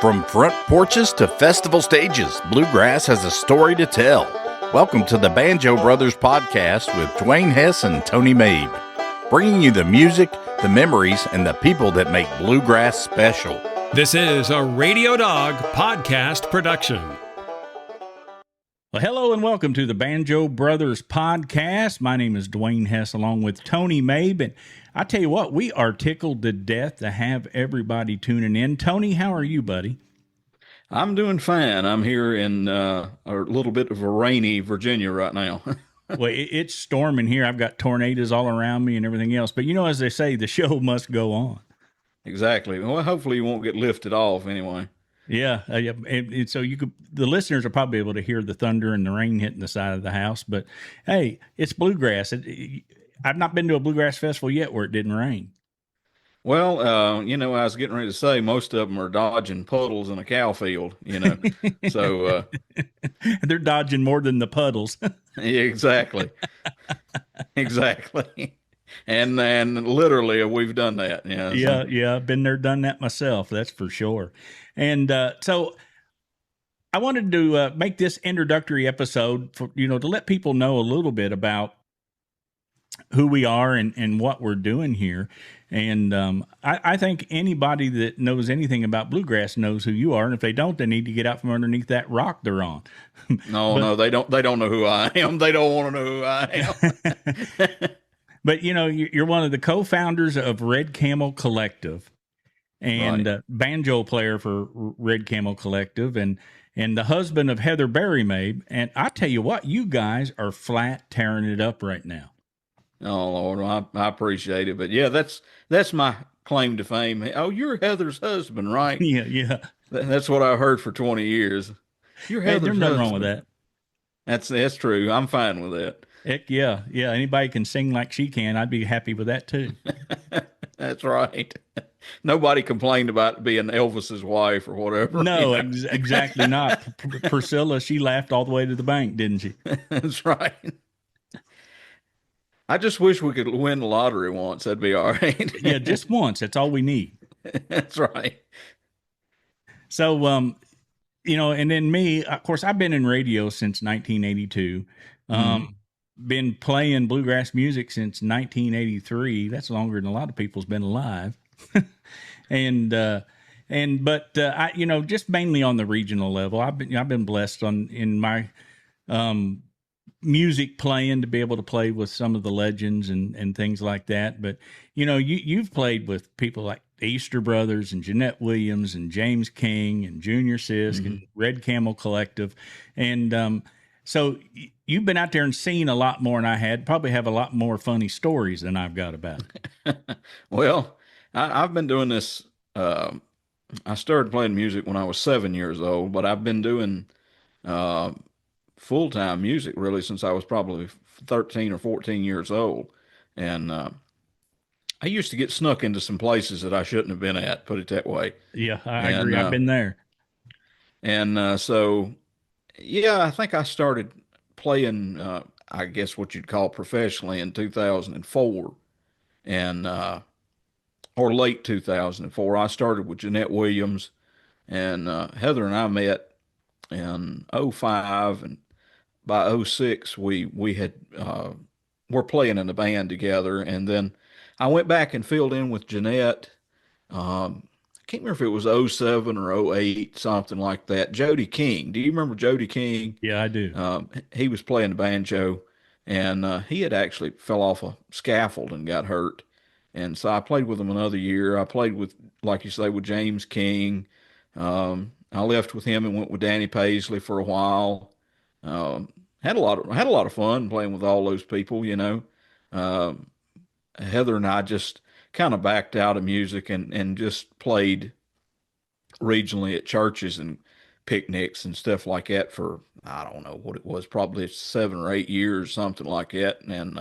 From front porches to festival stages, bluegrass has a story to tell. Welcome to the Banjo Brothers Podcast with Duane, Hess, and Tony Mabe, bringing you the music, the memories, and the people that make bluegrass special. This is a Radio Dog podcast production. Well, hello and welcome to the Banjo Brothers Podcast. My name is Duane Hess along with Tony Mabe. And I tell you what, we are tickled to death to have everybody tuning in. Tony, how are you, buddy? I'm doing fine. I'm here in a little bit of a rainy Virginia right now. Well, it's storming here. I've got tornadoes all around me and everything else. But you know, as they say, the show must go on. Exactly. Well, hopefully you won't get lifted off anyway. Yeah. And so the listeners are probably able to hear the thunder and the rain hitting the side of the house. But hey, it's bluegrass. I've not been to a bluegrass festival yet where it didn't rain. Well, I was getting ready to say most of them are dodging puddles in a cow field, so they're dodging more than the puddles. Exactly. Exactly. And literally we've done that. Yeah. I've been there, done that myself. That's for sure. And so I wanted to make this introductory episode for, to let people know a little bit about who we are and what we're doing here. And I think anybody that knows anything about bluegrass knows who you are. And if they don't, they need to get out from underneath that rock they're on. No, they don't know who I am. They don't want to know who I am. But, you're one of the co-founders of Red Camel Collective and Right. Banjo player for Red Camel Collective and the husband of Heather Berry Mabe. And I tell you what, you guys are flat tearing it up right now. Oh Lord, I appreciate it, but yeah, that's my claim to fame. Oh, you're Heather's husband, right? Yeah. That's what I heard for 20 years. You're Hey, Heather's there's nothing wrong husband. with that. That's true. I'm fine with that. Heck yeah. Anybody can sing like she can. I'd be happy with that too. That's right. Nobody complained about being Elvis's wife or whatever. No, exactly not. Priscilla, she laughed all the way to the bank, didn't she? That's right. I just wish we could win the lottery once. That'd be all right. Yeah, just once. That's all we need. That's right. So, and then me, of course, I've been in radio since 1982. Been playing bluegrass music since 1983. That's longer than a lot of people's been alive. But I, just mainly on the regional level. I've been blessed in my music playing to be able to play with some of the legends and things like that. But, you've played with people like Easter Brothers and Jeanette Williams and James King and Junior Sisk and Red Camel Collective. And so you've been out there and seen a lot more than I had, probably have a lot more funny stories than I've got about it. Well, I've been doing this. I started playing music when I was 7 years old, but I've been doing full-time music really since I was probably 13 or 14 years old. And I used to get snuck into some places that I shouldn't have been at, put it that way. Yeah, I agree. I've been there. And so, yeah, I think I started playing, I guess what you'd call professionally in 2004 and or late 2004. I started with Jeanette Williams, and Heather and I met in '05, and by '06 we had were playing in a band together, and then I went back and filled in with Jeanette. I can't remember if it was '07 or '08, something like that. Jody King. Do you remember Jody King? Yeah, I do. He was playing the banjo, and he had actually fell off a scaffold and got hurt. And so I played with him another year. I played with, like you say, with James King. I left with him and went with Danny Paisley for a while. Had a lot of fun playing with all those people. Heather and I just kind of backed out of music and just played regionally at churches and picnics and stuff like that for, I don't know what it was, probably 7 or 8 years, something like that. And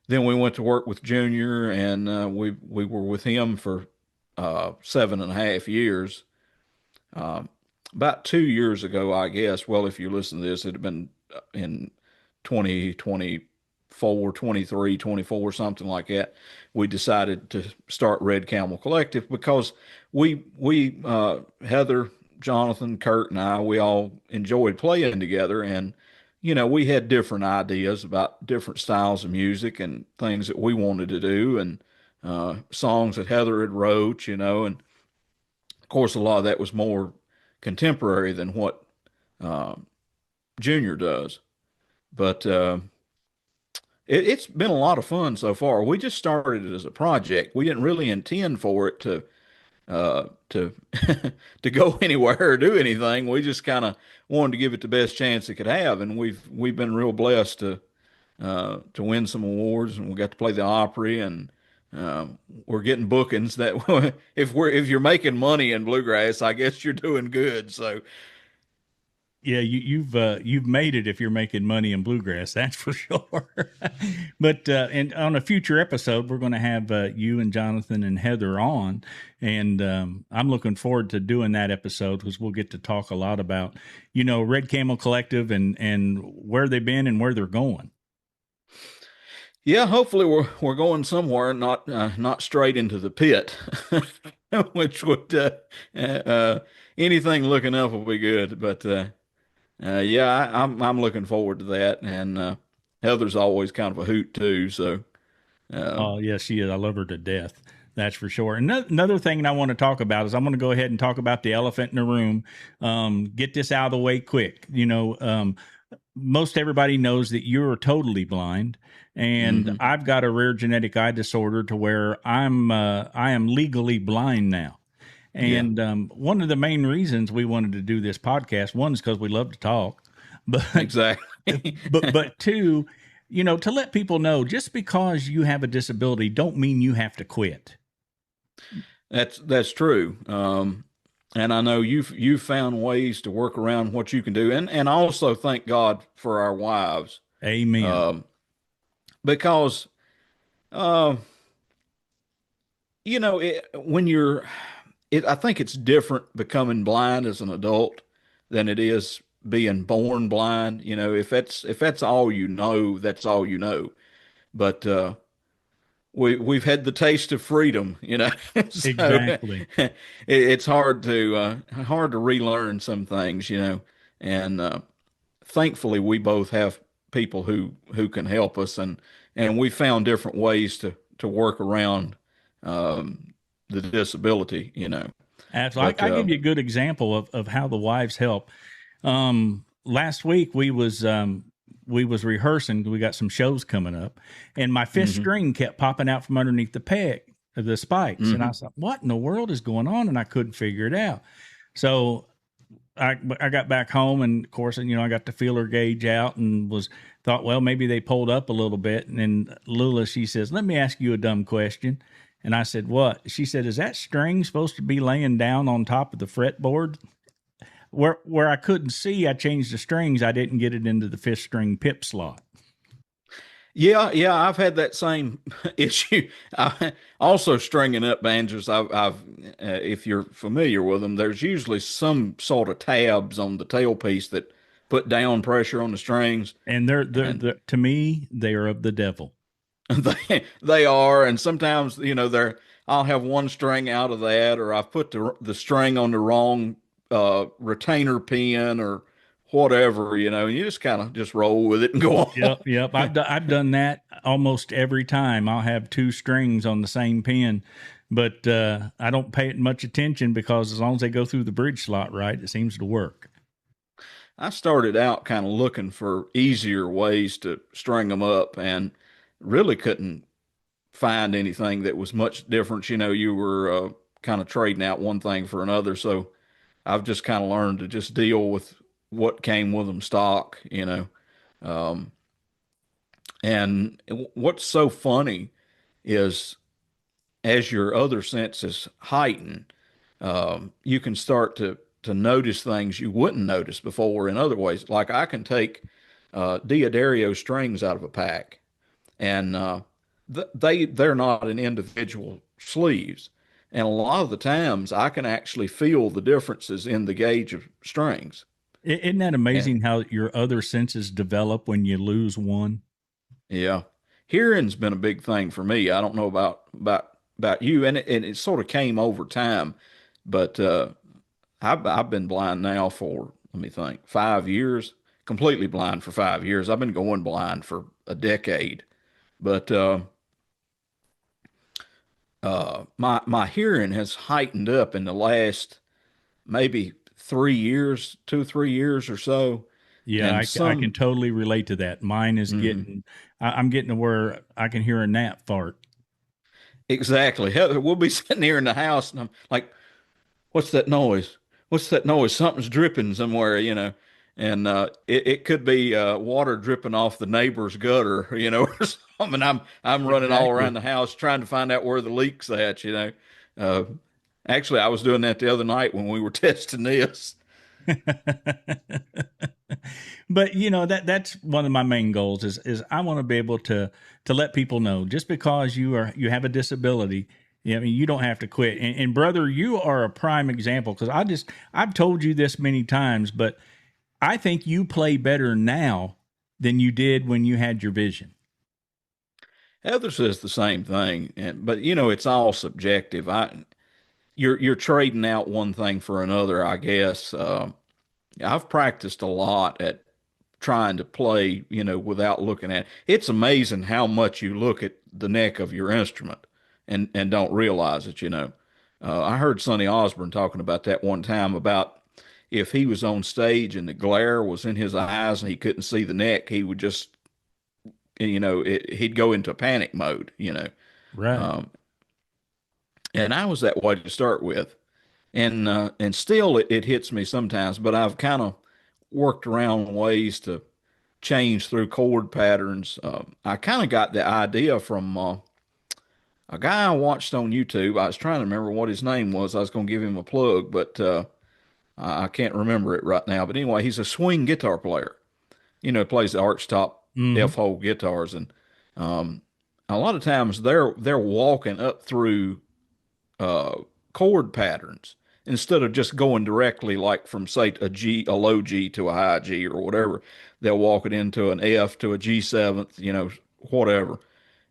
then we went to work with Junior, and we were with him for 7.5 years. About 2 years ago, I guess. Well, if you listen to this, it'd have been in 2024 23, 24, something like that, we decided to start Red Camel Collective because we Heather, Jonathan, Kurt, and I, we all enjoyed playing together, and we had different ideas about different styles of music and things that we wanted to do, and songs that Heather had wrote, and of course a lot of that was more contemporary than what uh, Junior does, but. It's been a lot of fun so far. We just started it as a project. We didn't really intend for it to to go anywhere or do anything. We just kind of wanted to give it the best chance it could have, and we've been real blessed to win some awards, and we got to play the Opry, and we're getting bookings that if you're making money in bluegrass, I guess you're doing good. So Yeah, you've made it if you're making money in bluegrass, that's for sure. But and on a future episode, we're going to have you and Jonathan and Heather on, and I'm looking forward to doing that episode because we'll get to talk a lot about Red Camel Collective and where they've been and where they're going. yeah, hopefully we're going somewhere, not straight into the pit, which would anything looking up will be good, but. Yeah, I'm looking forward to that, and Heather's always kind of a hoot too. So, Oh, yes, she is. I love her to death. That's for sure. Another thing I want to talk about is I'm going to go ahead and talk about the elephant in the room. Get this out of the way quick. Most everybody knows that you're totally blind, and I've got a rare genetic eye disorder to where I am legally blind now. And one of the main reasons we wanted to do this podcast, one is because we love to talk, but exactly. but two, to let people know, just because you have a disability, don't mean you have to quit. That's true. And I know you've found ways to work around what you can do, and also thank God for our wives. Amen. Because, when you're I think it's different becoming blind as an adult than it is being born blind. If that's all that's all you know. But we've had the taste of freedom, So Exactly. it's hard to relearn some things, and thankfully we both have people who can help us, and we found different ways to work around the disability, Absolutely. But I give you a good example of how the wives help. Last week we was rehearsing. We got some shows coming up, and my fifth string kept popping out from underneath the peg of the spikes, and I thought, "What in the world is going on?" And I couldn't figure it out. So I got back home, and of course, I got the feeler gauge out and thought, well, maybe they pulled up a little bit. And then Lula, she says, "Let me ask you a dumb question." And I said, "What?" She said, "Is that string supposed to be laying down on top of the fretboard?" Where I couldn't see, I changed the strings. I didn't get it into the fifth string pip slot. Yeah, I've had that same issue. Also, stringing up banjos, if you're familiar with them, there's usually some sort of tabs on the tailpiece that put down pressure on the strings. And they're to me, they are of the devil. They are, and sometimes I'll have one string out of that, or I've put the string on the wrong retainer pin or whatever, and you just kind of just roll with it and go on. Yep. I've done that almost every time. I'll have two strings on the same pin, but I don't pay it much attention because as long as they go through the bridge slot right, it seems to work. I started out kind of looking for easier ways to string them up, and really couldn't find anything that was much different. You were kind of trading out one thing for another. So I've just kind of learned to just deal with what came with them stock, and what's so funny is as your other senses heighten, you can start to notice things you wouldn't notice before in other ways. Like I can take Diodario strings out of a pack, and they're not in individual sleeves. And a lot of the times I can actually feel the differences in the gauge of strings. Isn't that amazing how your other senses develop when you lose one? Yeah. Hearing's been a big thing for me. I don't know about you, and it sort of came over time, but I've been blind now for, let me think, 5 years, completely blind for 5 years. I've been going blind for a decade, but my hearing has heightened up in the last maybe 3 years, 2 3 years or so, Yeah, and I can some totally relate to that. Mine is mhm, getting, I'm getting to where I can hear a gnat fart. exactly. Hell, we'll be sitting here in the house, and I'm like, "What's that noise? What's that noise? Something's dripping somewhere, you know." And it could be water dripping off the neighbor's gutter, you know, or something. I'm running all around Exactly. the house trying to find out where the leak's at, you know. Uh, Actually, I was doing that the other night when we were testing this. But that's one of my main goals is I want to be able to let people know just because you have a disability, I mean, you don't have to quit. And brother, you are a prime example because I've told you this many times, but I think you play better now than you did when you had your vision. Heather says the same thing, but you know, it's all subjective. You're trading out one thing for another, I guess. I've practiced a lot at trying to play, you know, without looking at it. It's amazing how much you look at the neck of your instrument and don't realize it, you know. I heard Sonny Osborne talking about that one time about if he was on stage and the glare was in his eyes and he couldn't see the neck, he would just, you know, he'd go into panic mode, you know. Right. Um, and I was that way to start with. And still it hits me sometimes, but I've kind of worked around ways to change through chord patterns. I kind of got the idea from a guy I watched on YouTube. I was trying to remember what his name was. I was going to give him a plug, but I can't remember it right now. But anyway, he's a swing guitar player. You know, plays the archtop Hmm. F hole guitars, and um, a lot of times they're walking up through uh, chord patterns instead of just going directly like from say a low G to a high G or whatever. They'll walk it into an F to a G seventh, you know, whatever.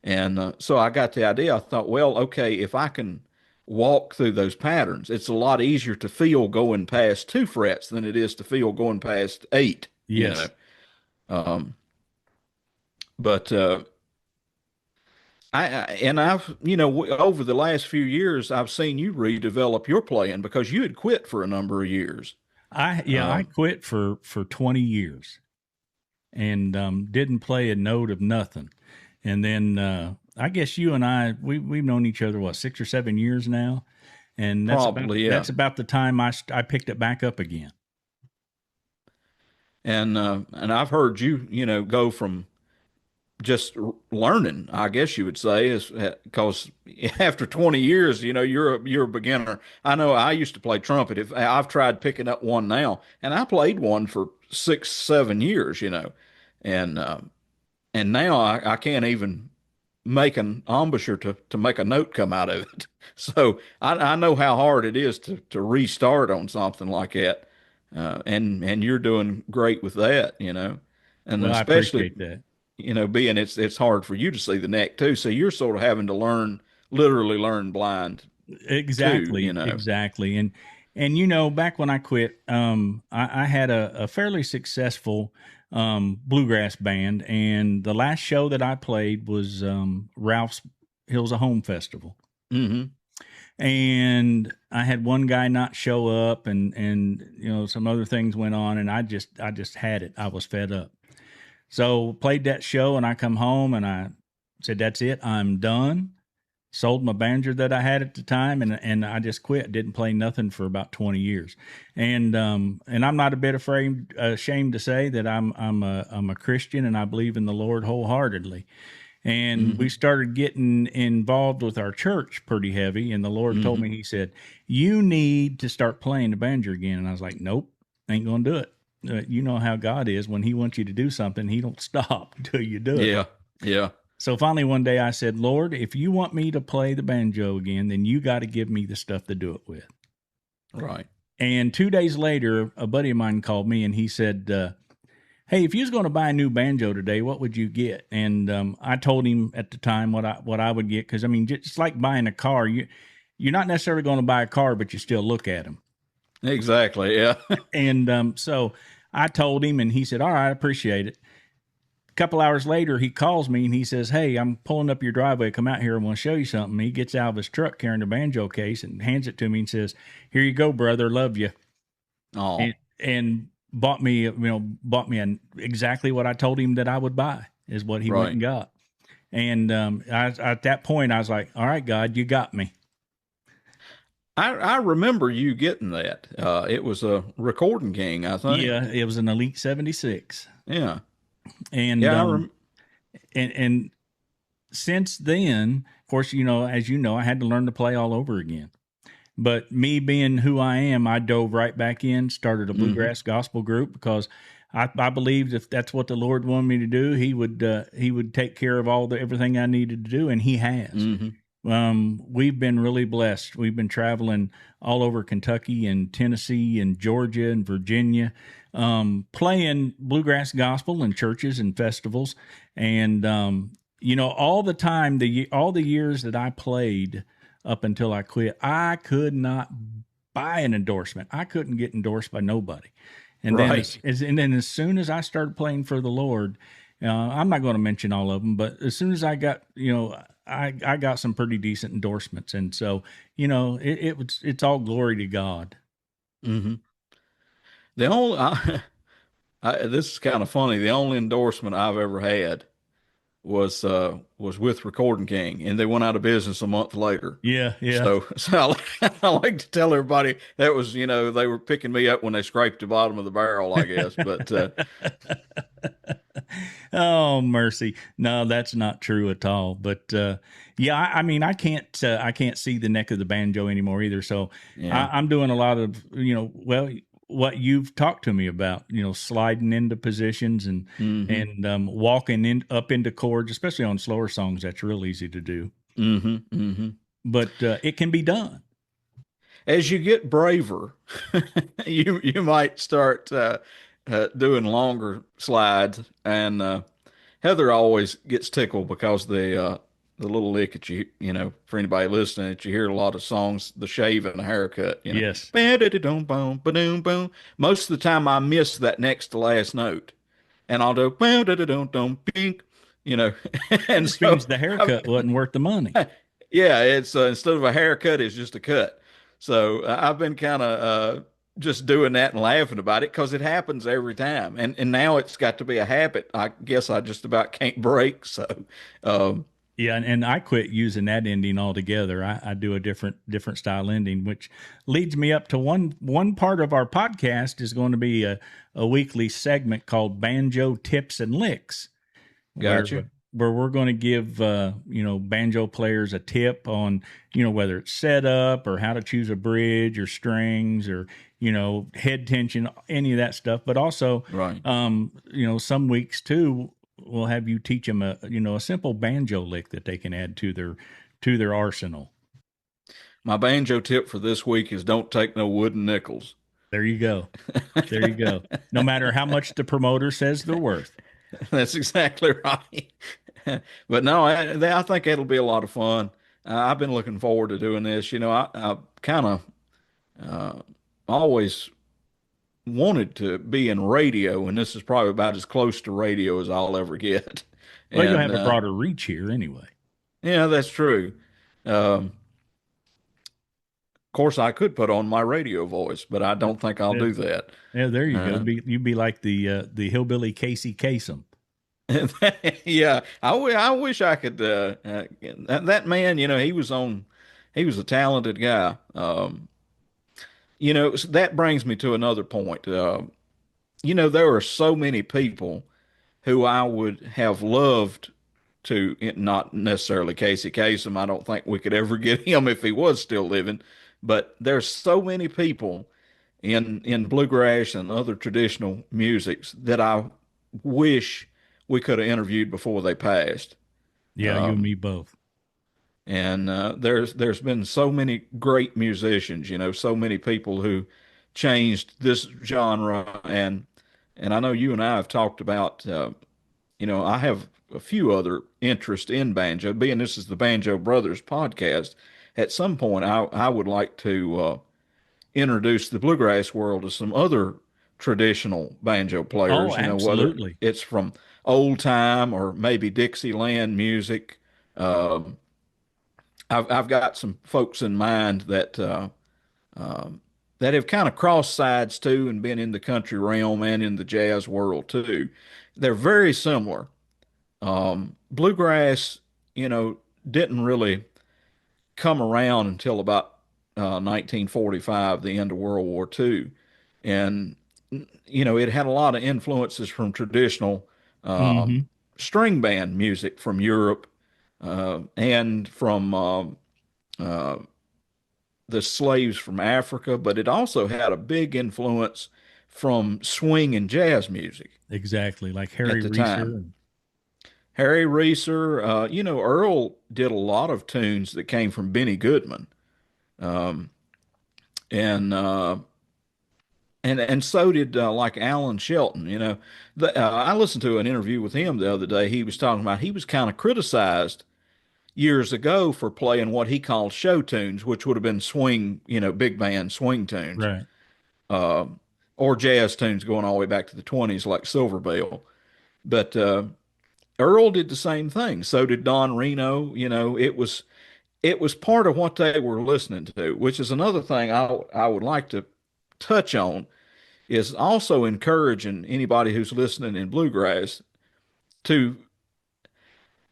And so I got the idea. I thought, well, okay, if I can walk through those patterns, it's a lot easier to feel going past 2 frets than it is to feel going past eight, you know. Yes. Um, but I've, you know, over the last few years, I've seen you redevelop your playing because you had quit for a number of years. I Um, quit for 20 years and didn't play a note of nothing. And then I guess you and we've known each other what 6 or 7 years now, and Probably, yeah. that's about the time I picked it back up again. And I've heard you, you know, go from just learning, I guess you would say, is because after 20 years, you know, you're a beginner. I know I used to play trumpet. If I've tried picking up one now, and I played one for 6 7 years, you know, and and now I can't even make an embouchure to make a note come out of it. So I know how hard it is to restart on something like that, and you're doing great with that, you know, and Well, I especially, appreciate that. you know, being it's hard for you to see the neck too, so you're sort of having to literally learn blind too, you Exactly, know. exactly. And back when I quit, I had a fairly successful bluegrass band, and the last show that I played was Ralph's Hills of Home Festival. Hmm. And I had one guy not show up, and some other things went on, and I just had it. I was fed up. So played that show, and I come home and I said, "That's it. I'm done." Sold my banjo that I had at the time, and I just quit. Didn't play nothing for about 20 years, and I'm not a bit ashamed to say that I'm a Christian and I believe in the Lord wholeheartedly. And we Hmm. started getting involved with our church pretty heavy, and the Lord told Hmm. me, He said, "You need to start playing the banjo again." And I was like, "Nope, ain't gonna do it." You know how God is. When He wants you to do something, He don't stop until you do it. Yeah. Yeah. So finally, one day I said, "Lord, if you want me to play the banjo again, then you got to give me the stuff to do it with." Right. And 2 days later, a buddy of mine called me and he said, hey, if you was going to buy a new banjo today, what would you get? And I told him at the time what I would get, because I mean, just like buying a car, you're not necessarily going to buy a car, but you still look at them. Exactly. Yeah. And so I told him, and he said, "All right, I appreciate it." A couple hours later, he calls me and he says, "Hey, I'm pulling up your driveway. Come out here. I want to show you something." He gets out of his truck carrying a banjo case and hands it to me and says, "Here you go, brother. Love you." Oh, And bought me, exactly what I told him that I would buy is what he went right. and got. And at that point, I was like, "All right, God, you got me." I remember you getting that. It was a Recording King, I think. Yeah, it was an Elite 76. Yeah. And Yeah. and since then, of course, as you know, I had to learn to play all over again. But me being who I am, I dove right back in, started a bluegrass gospel group, because I believed if that's what the Lord wanted me to do, He would take care of everything I needed to do, and He has. We've been really blessed. We've been traveling all over Kentucky and Tennessee and Georgia and Virginia, playing bluegrass gospel in churches and festivals. And, all the time, all the years that I played up until I quit, I could not buy an endorsement. I couldn't get endorsed by nobody. And Right. then as soon as I started playing for the Lord, I'm not going to mention all of them, but as soon as I got, I got some pretty decent endorsements. And so, it's all glory to God. hmm The only, this is kind of funny. The only endorsement I've ever had was with Recording King, and they went out of business a month later. Yeah. Yeah. So I like to tell everybody that was, they were picking me up when they scraped the bottom of the barrel, I guess. But Oh, mercy. No, that's not true at all. But yeah, I mean, I can't see the neck of the banjo anymore either. So yeah, I'm doing a lot of, what you've talked to me about, sliding into positions and walking up into chords, especially on slower songs. That's real easy to do. But it can be done. as you get braver, you might start doing longer slides. And Heather always gets tickled because the little lick that for anybody listening, that you hear a lot of songs, the shave and the haircut, Yes. Ba-da-da-dum-bum, ba-dum-bum. Most of the time I miss that next to last note, and I'll do ba-da-da-dum-dum, pink, you know, and Which means so the haircut wasn't worth the money. yeah, it's instead of a haircut, it's just a cut. So I've been kind of just doing that and laughing about it because it happens every time, and now it's got to be a habit. I guess I just about can't break. So um, Yeah, and I quit using that ending altogether. I do a different style ending, which leads me up to one part of our podcast is going to be a weekly segment called Banjo Tips and Licks, where gotcha. where we're going to give banjo players a tip on whether it's setup or how to choose a bridge or strings or head tension, any of that stuff. But also, Right. some weeks too, we'll have you teach them a simple banjo lick that they can add to their arsenal. My banjo tip for this week is don't take no wooden nickels. There you go. There you go. No matter how much the promoter says they're worth. That's exactly right. But no, I think it'll be a lot of fun. I've been looking forward to doing this. I kind of always wanted to be in radio, and this is probably about as close to radio as I'll ever get. Well, you'll And have a broader reach here anyway. yeah, that's true. Of course, I could put on my radio voice, but I don't think I'll Yeah, do that. yeah, there you go. Uh, You'd be like the hillbilly Casey Kasem. yeah, I wish I could. That man, he was a talented guy. So that brings me to another point. There are so many people who I would have loved to, not necessarily Casey Kasem. I don't think we could ever get him if he was still living, but there's so many people in bluegrass and other traditional musics that I wish we could have interviewed before they passed. Yeah, you and Um, me both. and there's been so many great musicians, so many people who changed this genre. And and I know you and I have talked about, I have a few other interests in banjo. Being this is the Banjo Brothers podcast, at some point I would like to introduce the bluegrass world to some other traditional banjo Oh, players, whether absolutely. it's from old time or maybe Dixieland music. Um, I've got some folks in mind that have kind of crossed sides too and been in the country realm and in the jazz world too. They're very similar. Bluegrass, you know, didn't really come around until about 1945, the end of World War II. And, it had a lot of influences from traditional Hmm. string band music from Europe and from uh, the slaves from Africa, but it also had a big influence from swing and jazz music Exactly. Like at Harry the Reeser. time. Harry Reeser, Earl did a lot of tunes that came from Benny Goodman, um, and and so did like Alan Shelton. I listened to an interview with him the other day. He was talking about he was kind of criticized years ago for playing what he called show tunes, which would have been swing, big band swing tunes, Right. uh, or jazz tunes going all the way back to the 20s, like Silver Bell. But Earl did the same thing. So did Don Reno. It was part of what they were listening to, which is another thing I would like to touch on is also encouraging anybody who's listening in bluegrass to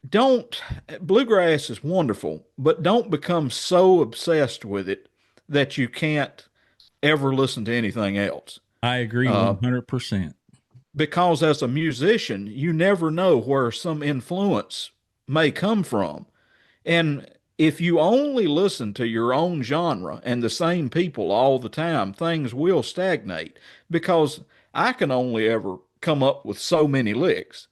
don't bluegrass is wonderful, but don't become so obsessed with it that you can't ever listen to anything else. I agree Uh, 100%. because as a musician, you never know where some influence may come from. And if you only listen to your own genre and the same people all the time, things will stagnate because I can only ever come up with so many licks.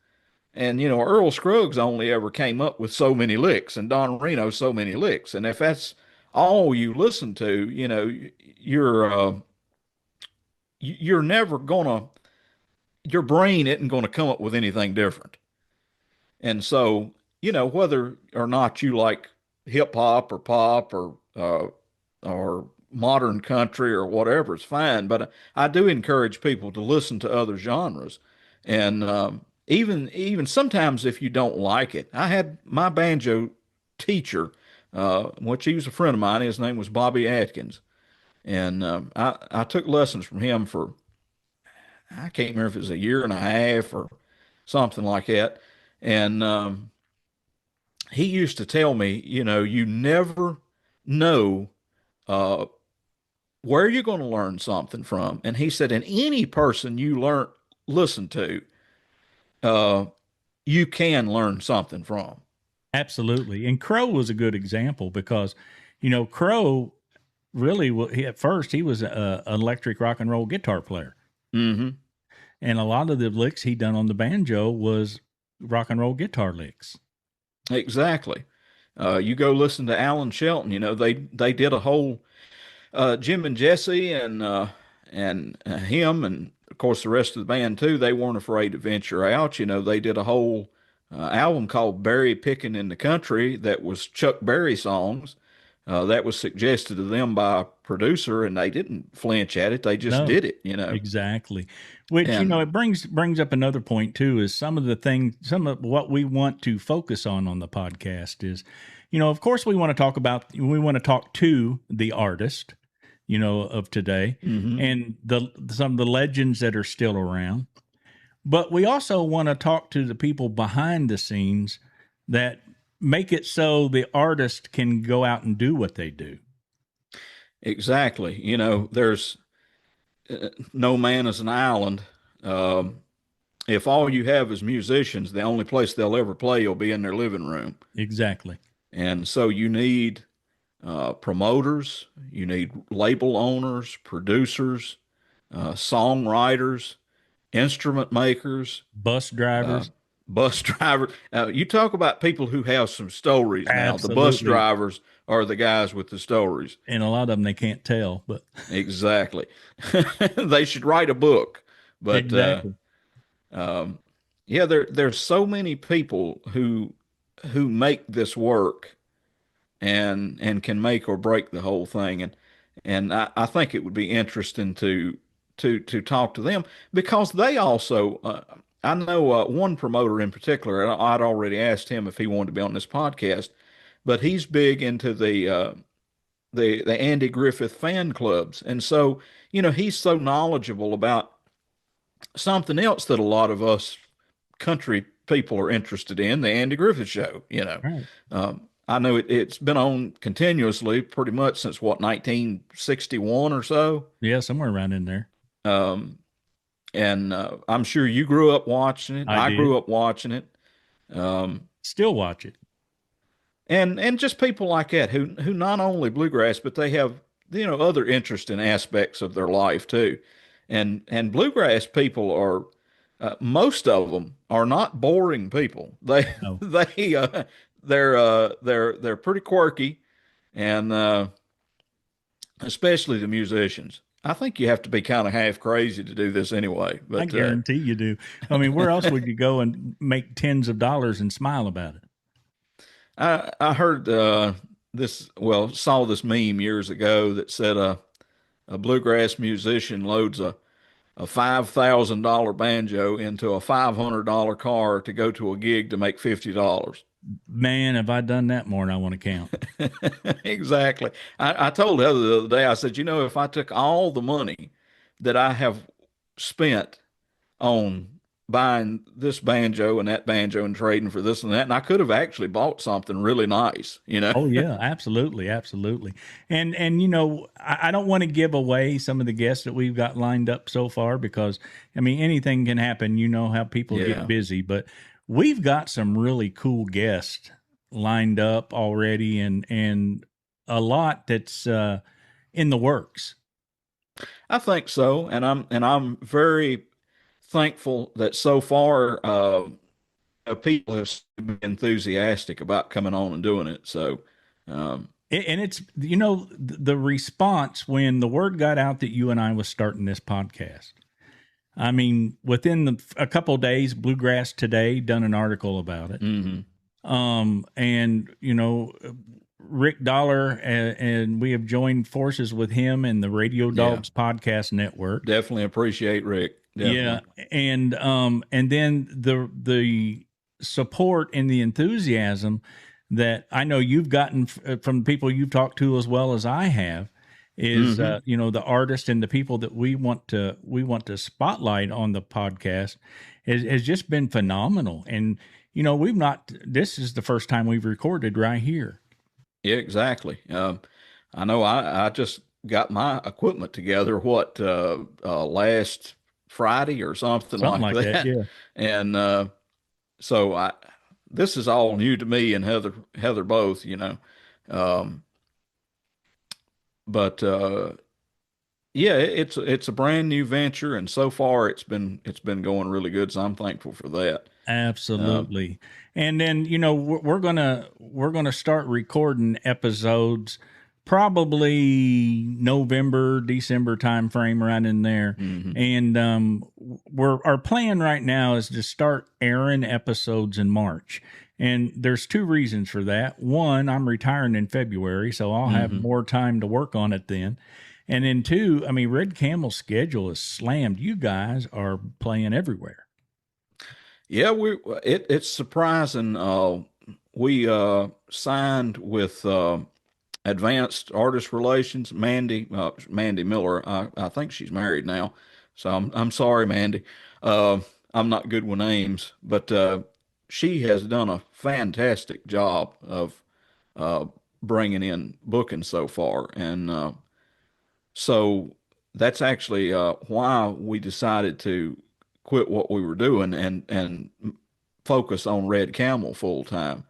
And, Earl Scruggs only ever came up with so many licks and Don Reno so many licks. And if that's all you listen to, you're, uh, you're never gonna, your brain isn't going to come up with anything different. And so, whether or not you like hip hop or pop or modern country or whatever, it's fine. But I do encourage people to listen to other genres, and even sometimes if you don't like it, I had my banjo teacher, which he was a friend of mine. His name was Bobby Atkins, and I took lessons from him for I can't remember if it was a year and a half or something like that, and he used to tell me, you never know uh, where you're going to learn something from. And he said, and any person you listen to, uh, you can learn something from. Absolutely. And Crow was a good example because, Crow really, at first, he was an electric rock and roll guitar player. Mm-hmm. And a lot of the licks he done on the banjo was rock and roll guitar licks. Exactly. You go listen to Alan Shelton. They did a whole Jim and Jesse and him and of course the rest of the band too. They weren't afraid to venture out. They did a whole album called Berry Picking in the Country that was Chuck Berry songs. That was suggested to them by a producer, and they didn't flinch at it. They just No, did it. exactly. Which, And it brings up another point too, is some of what we want to focus on the podcast is, of course we want to talk to the artist, of today mhm. and some of the legends that are still around. But we also want to talk to the people behind the scenes that make it so the artist can go out and do what they do. Exactly. There's no man is an island. Um, if all you have is musicians, the only place they'll ever play will be in their living room. Exactly. And so you need promoters, you need label owners, producers, songwriters, instrument makers, Bus uh, drivers. bus drivers. You talk about people who have some stories now. The bus Absolutely. drivers are the guys with the stories. And a lot of them they can't tell, but Exactly. They should write a book But Exactly. um, yeah, there's so many people who make this work and can make or break the whole thing. And I think it would be interesting to talk to them because they also I know one promoter in particular. I'd already asked him if he wanted to be on this podcast, but he's big into the Andy Griffith fan clubs, and so he's so knowledgeable about something else that a lot of us country people are interested in, the Andy Griffith Show. Right. I know it's been on continuously pretty much since what, 1961 or so. Yeah, somewhere around in there. Um, and I'm sure you grew up watching it. I I did. grew up watching it. Um, Still watch it. and just people like that who not only bluegrass, but they have other interesting aspects of their life too. And bluegrass people are most of them are not boring people. They No. they're pretty quirky, and especially the musicians. I think you have to be kind of half crazy to do this anyway. I But guarantee you do. I mean, where else would you go and make tens of dollars and smile about it? I heard saw this meme years ago that said a bluegrass musician loads a $5,000 banjo into a $500 car to go to a gig to make $50. Man, have I done that more than I want to count. Exactly. I told Heather the other day, I said, if I took all the money that I have spent on buying this banjo and that banjo and trading for this and that, and I could have actually bought something really nice. Oh yeah, absolutely, absolutely. And I don't want to give away some of the guests that we've got lined up so far because I mean anything can happen. You know how people Yeah. get busy, but we've got some really cool guests lined up already, and a lot that's in the works. I think so, and I'm very thankful that so far people have been enthusiastic about coming on and doing it. So, And it's the response when the word got out that you and I was starting this podcast. I mean, within a couple of days, Bluegrass Today done an article about it. mhm. And Rick Dollar and we have joined forces with him and the Radio Dogs Podcast Network. Definitely appreciate Rick. Definitely. Yeah, and then the support and the enthusiasm that I know you've gotten from the people you've talked to as well as I have is the artists and the people that we want to spotlight on the podcast has just been phenomenal. And this is the first time we've recorded right here. Yeah, exactly. I know I just got my equipment together, last Friday or something like that. Yeah. And so this is all new to me and Heather both, but yeah, it's a brand new venture, and so far it's been going really good. So I'm thankful for that. Absolutely. And then, we're gonna start recording episodes probably November, December time frame, right in there. And our plan right now is to start airing episodes in March. And there's two reasons for that. One, I'm retiring in February, so I'll have more time to work on it then. And then two, I mean, Red Camel's schedule is slammed. You guys are playing everywhere. Yeah, it's surprising. We signed with Advanced Artist Relations. Mandy Miller. I think she's married now, so I'm sorry, Mandy. I'm not good with names, but she has done a fantastic job of bringing in bookings so far, and so that's actually why we decided to quit what we were doing and focus on Red Camel full time.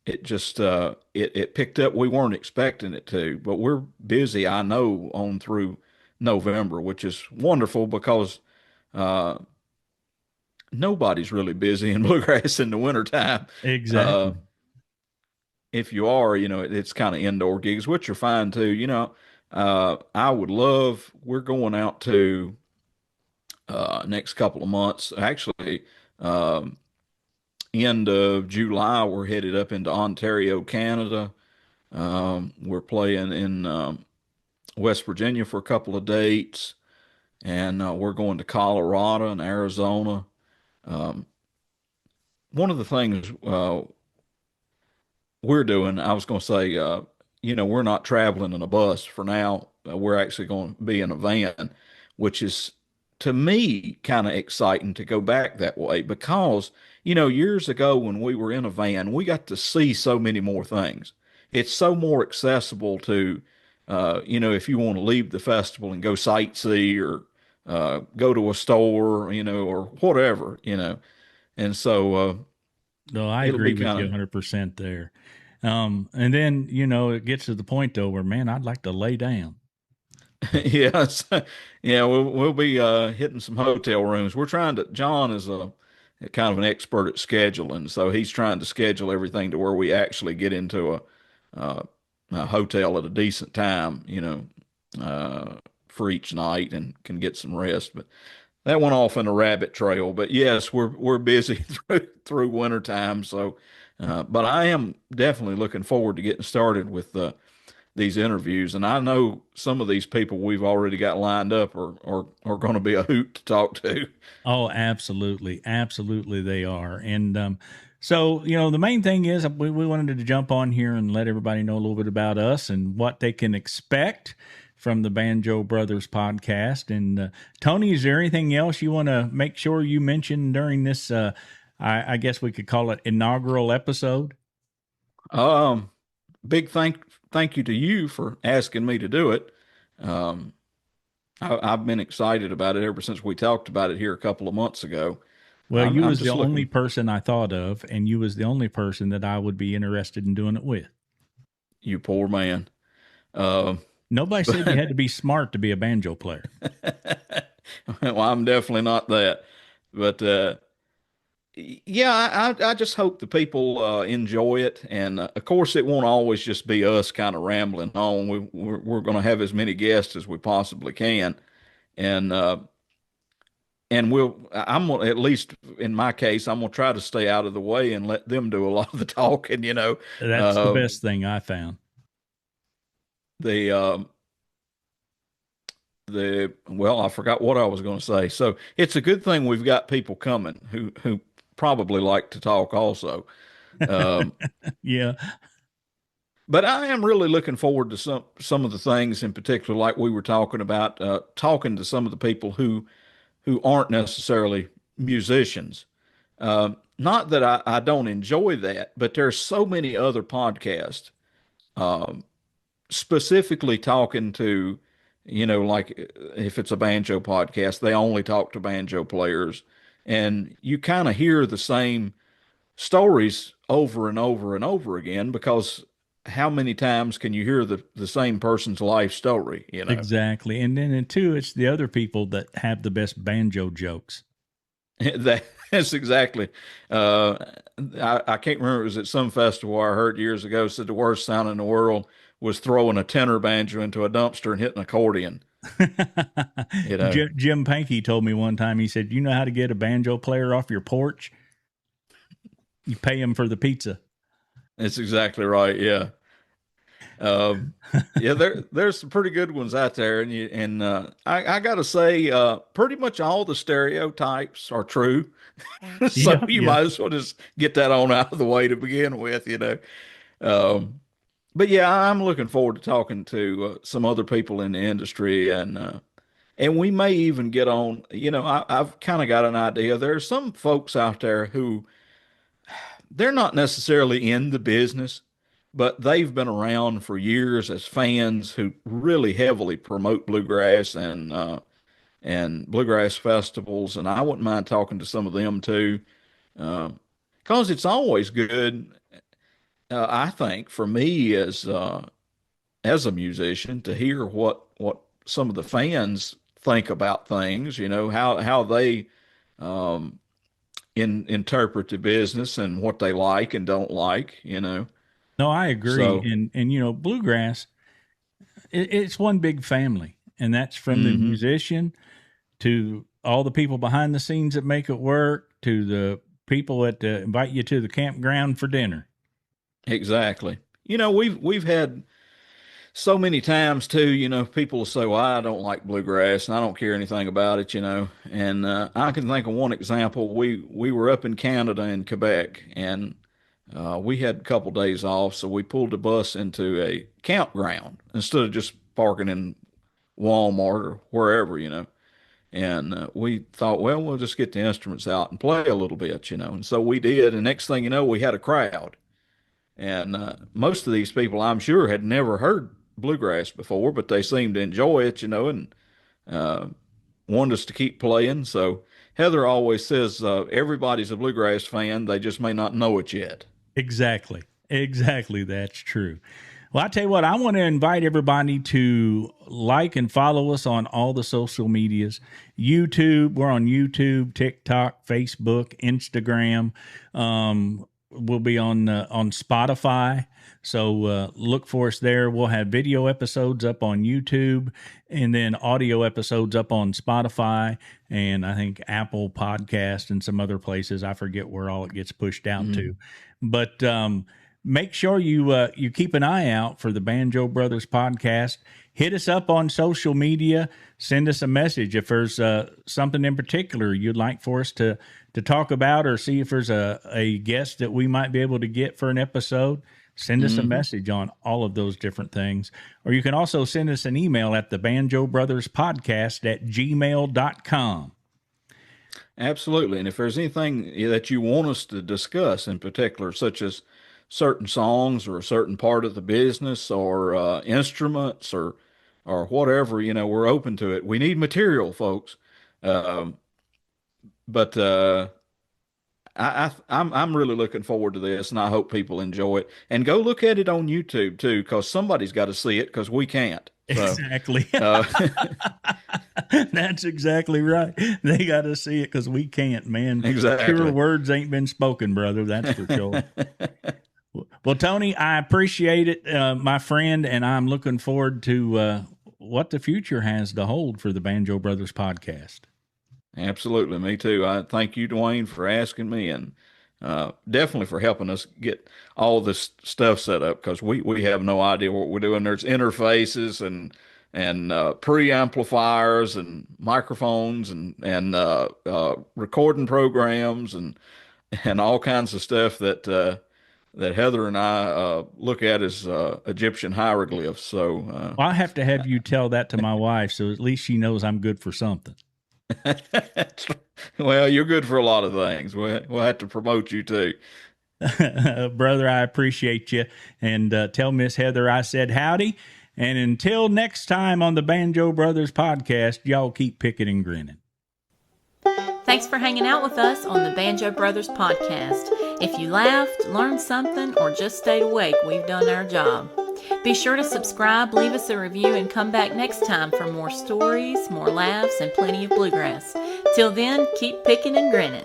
It just it picked up. We weren't expecting it to, but we're busy. I know on through November, which is wonderful because nobody's really busy in bluegrass in the wintertime. Exactly. If you are, it's kind of indoor gigs, which are fine too. I would love. We're going out to next couple of months. Actually, um, end of July, we're headed up into Ontario, Canada. We're playing in West Virginia for a couple of dates, and we're going to Colorado and Arizona. Um, One of the things we're doing, I was going to say, we're not traveling in a bus for now. We're actually going to be in a van, which is to me kind of exciting to go back that way because, years ago when we were in a van, we got to see so many more things. It's so more accessible to, if you want to leave the festival and go sightsee or go to a store, or whatever, And so No, I it'll be agree with you kind 100% there. And then, it gets to the point though where, man, I'd like to lay down. yes, yeah, we'll be hitting some hotel rooms. We're trying to. John is a kind of an expert at scheduling, so he's trying to schedule everything to where we actually get into a hotel at a decent time, for each night and can get some rest. But that went off in a rabbit trail. But yes, we're busy through winter time. So, but I am definitely looking forward to getting started with these interviews. And I know some of these people we've already got lined up are going to be a hoot to talk to. Oh, absolutely. Absolutely, they are. And so, the main thing is we wanted to jump on here and let everybody know a little bit about us and what they can expect from the Banjo Brothers podcast. And Tony, is there anything else you want to make sure you mention during this, I guess we could call it inaugural episode? Um, Big thank you to you for asking me to do it. Um, I've been excited about it ever since we talked about it here a couple of months ago. Well, you I'm was the just only looking. person I thought of, and you was the only person that I would be interested in doing it with. You poor man. Um, Nobody said you had to be smart to be a banjo player. well, I'm definitely not that, but yeah, I just hope the people enjoy it, and of course, it won't always just be us kind of rambling on. We're going to have as many guests as we possibly can, and I'm gonna, at least in my case, I'm gonna try to stay out of the way and let them do a lot of the talking. That's the Uh, best thing I found. the well, I forgot what I was going to say. So it's a good thing we've got people coming who probably like to talk also. Um, Yeah. but I am really looking forward to some of the things in particular, like we were talking about, talking to some of the people who aren't necessarily musicians. Not that I don't enjoy that, but there's so many other podcasts um, specifically talking to, like if it's a banjo podcast, they only talk to banjo players. And you kind of hear the same stories over and over and over again because how many times can you hear the same person's life story? Exactly. And then and two, it's the other people that have the best banjo jokes. That's exactly. Uh, I can't remember. It was at some festival I heard years ago said the worst sound in the world was throwing a tenor banjo into a dumpster and hitting an accordion. You know, Jim Pankey told me one time, he said, you know how to get a banjo player off your porch? You pay him for the pizza. that's exactly right. Yeah. Um, yeah, there's some pretty good ones out there, and I got to say, pretty much all the stereotypes are true. So Yeah. you Yeah. might as well just get that on out of the way to begin with. Um, but yeah, I'm looking forward to talking to some other people in the industry, and we may even get on. I've kind of got an idea. There are some folks out there who they're not necessarily in the business, but they've been around for years as fans who really heavily promote bluegrass and bluegrass festivals, and I wouldn't mind talking to some of them too, because it's always good. I think for me as a musician to hear what some of the fans think about things, how they um, interpret the business and what they like and don't like. No, I agree. So, And bluegrass, it's one big family, and that's from the hmm musician to all the people behind the scenes that make it work, to the people that invite you to the campground for dinner. Exactly. We've had so many times too, people will say, well, I don't like bluegrass and I don't care anything about it, and I can think of one example. We were up in Canada in Quebec, and we had a couple days off, so we pulled the bus into a campground instead of just parking in Walmart or wherever, and we thought, well, we'll just get the instruments out and play a little bit, and so we did, and next thing you know, we had a crowd. And most of these people, I'm sure, had never heard bluegrass before, but they seemed to enjoy it, and uh, wanted us to keep playing. So Heather always says everybody's a bluegrass fan. They just may not know it yet. Exactly. That's true. Well, I tell you what, I want to invite everybody to like and follow us on all the social medias. YouTube, we're on YouTube, TikTok, Facebook, Instagram. We'll be on Spotify, so look for us there. We'll have video episodes up on YouTube, and then audio episodes up on Spotify, and I think Apple Podcast and some other places. I forget where all it gets pushed out to, but make sure you keep an eye out for the Banjo Brothers Podcast. Hit us up on social media. Send us a message if there's something in particular you'd like for us to talk about, or see if there's a guest that we might be able to get for an episode. Send us a message on all of those different things. Or you can also send us an email at the Banjo Brothers Podcast at gmail.com. Absolutely. And if there's anything that you want us to discuss in particular, such as certain songs or a certain part of the business or instruments or whatever, we're open to it. We need material, folks. But I'm really looking forward to this, and I hope people enjoy it. And go look at it on YouTube too, because somebody's got to see it, because we can't. So, exactly. That's exactly right. They got to see it because we can't, man. Exactly. Pure words ain't been spoken, brother. That's for sure. Well, Tony, I appreciate it, my friend, and I'm looking forward to what the future has to hold for the Banjo Brothers Podcast. Absolutely. Me too. I thank you, Duane, for asking me, and definitely for helping us get all this stuff set up, because we have no idea what we're doing. There's interfaces and preamplifiers and microphones and recording programs and all kinds of stuff that Heather and I look at as Egyptian hieroglyphs. So well, I have to have you tell that to my wife, so at least she knows I'm good for something. Well, you're good for a lot of things. We'll have to promote you too. Brother, I appreciate you. And tell Miss Heather I said howdy. And until next time on the Banjo Brothers Podcast, y'all keep picking and grinning. Thanks for hanging out with us on the Banjo Brothers Podcast. If you laughed, learned something, or just stayed awake, we've done our job. Be sure to subscribe, leave us a review, and come back next time for more stories, more laughs, and plenty of bluegrass. Till then, keep picking and grinning.